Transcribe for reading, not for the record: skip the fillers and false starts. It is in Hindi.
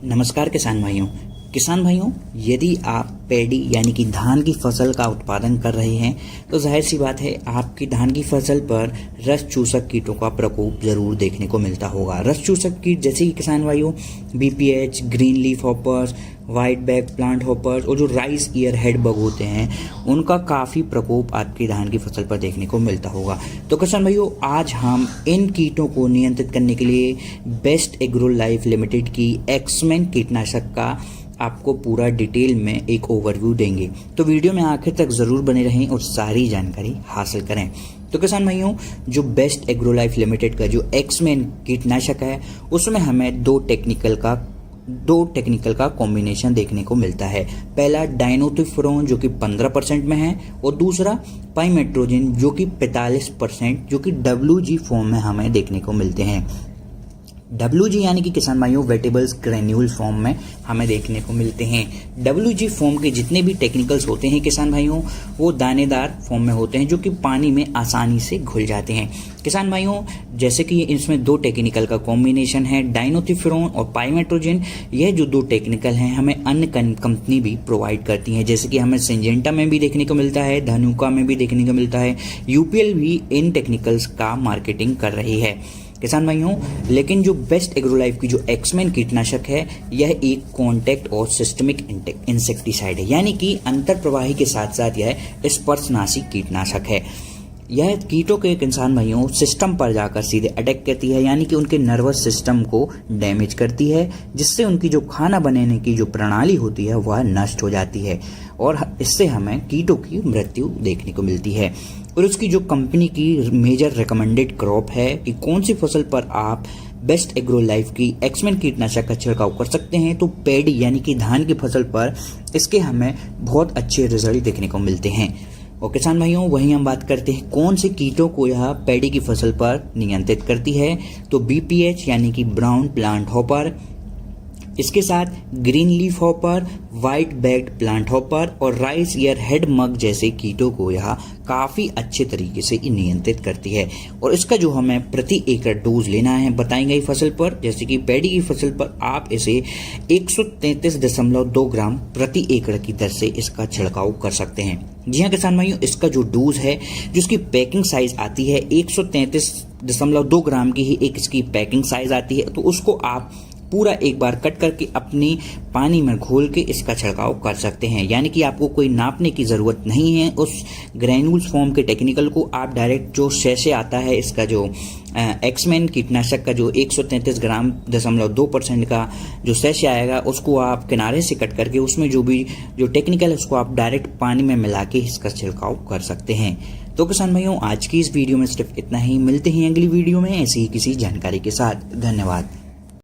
नमस्कार किसान भाइयों, यदि आप पैडी यानी कि धान की फसल का उत्पादन कर रहे हैं तो जाहिर सी बात है आपकी धान की फसल पर रस चूसक कीटों का प्रकोप जरूर देखने को मिलता होगा। रस चूसक कीट जैसे कि किसान भाइयों BPH, green leaf hoppers, white back plant hoppers और जो राइस ईयर हेड बग होते हैं उनका काफ़ी प्रकोप आपकी धान की फसल पर देखने को मिलता होगा। तो किसान भाइयों, आज हम इन कीटों को नियंत्रित करने के लिए बेस्ट एग्रो लाइफ लिमिटेड की एक्समैन कीटनाशक का आपको पूरा डिटेल में एक ओवरव्यू देंगे। तो वीडियो में आखिर तक ज़रूर बने रहें और सारी जानकारी हासिल करें। तो किसान भाइयों, जो बेस्ट एग्रो लाइफ लिमिटेड का जो एक्समैन कीटनाशक है उसमें हमें दो टेक्निकल का कॉम्बिनेशन देखने को मिलता है। पहला डाइनोथिफ्रोन जो कि 15% में है और दूसरा पाइमेट्रोजिन जो कि 45% जो कि WG फॉर्म में हमें देखने को मिलते हैं। WG यानी कि किसान भाइयों वेटेबल्स ग्रेन्यूल फॉर्म में हमें देखने को मिलते हैं। WG फॉर्म के जितने भी टेक्निकल्स होते हैं किसान भाइयों वो दानेदार फॉर्म में होते हैं जो कि पानी में आसानी से घुल जाते हैं। किसान भाइयों, जैसे कि इसमें दो टेक्निकल का कॉम्बिनेशन है डाइनोथिफ्रोन और पाइमेट्रोजिन। यह जो दो टेक्निकल हैं हमें अन्य कंपनी भी प्रोवाइड करती हैं, जैसे कि हमें सिंजेंटा में भी देखने को मिलता है, धनुका में भी देखने को मिलता है, UPL भी इन टेक्निकल्स का मार्केटिंग कर रही है किसान भाइयों। लेकिन जो बेस्ट एग्रोलाइफ की जो एक्समैन कीटनाशक है यह एक कॉन्टैक्ट और सिस्टमिक इंसेक्टिसाइड है, यानी कि अंतर प्रवाही के साथ साथ यह स्पर्शनाशी कीटनाशक है। यह कीटों के किसान भाइयों सिस्टम पर जाकर सीधे अटैक करती है, यानी कि उनके नर्वस सिस्टम को डैमेज करती है, जिससे उनकी जो खाना बनाने की जो प्रणाली होती है वह नष्ट हो जाती है और इससे हमें कीटों की मृत्यु देखने को मिलती है। और उसकी जो कंपनी की मेजर रिकमेंडेड क्रॉप है कि कौन सी फसल पर आप बेस्ट एग्रो लाइफ की एक्समैन कीटनाशक का छिड़काव कर सकते हैं, तो पैडी यानी कि धान की फसल पर इसके हमें बहुत अच्छे रिजल्ट देखने को मिलते हैं। और किसान भाइयों, वहीं हम बात करते हैं कौन से कीटों को यह पैडी की फसल पर नियंत्रित करती है, तो BPH यानी कि ब्राउन प्लांट हॉपर, इसके साथ green leaf hopper, white backed plant hopper और राइस ईयर हेड मग जैसे कीटों को यह काफ़ी अच्छे तरीके से नियंत्रित करती है। और इसका जो हमें प्रति एकड़ डोज लेना है बताई गई फसल पर, जैसे कि पैडी की फसल पर आप इसे 133.2 ग्राम प्रति एकड़ की दर से इसका छिड़काव कर सकते हैं। जी हाँ किसान भाइयों, इसका जो डोज है जिसकी पैकिंग साइज आती है 133.2 ग्राम की ही एक इसकी पैकिंग साइज आती है, तो उसको आप पूरा एक बार कट करके अपनी पानी में घोल के इसका छिड़काव कर सकते हैं, यानी कि आपको कोई नापने की ज़रूरत नहीं है। उस ग्रैन्यूल्स फॉर्म के टेक्निकल को आप डायरेक्ट जो शैशे आता है इसका जो एक्समैन कीटनाशक का जो 133.2% का जो शैशे आएगा उसको आप किनारे से कट करके उसमें जो टेक्निकल है उसको आप डायरेक्ट पानी में मिला के इसका छिड़काव कर सकते हैं। तो किसान भाइयों, आज की इस वीडियो में सिर्फ इतना ही। मिलते हैं अगली वीडियो में ऐसी ही किसी जानकारी के साथ। धन्यवाद।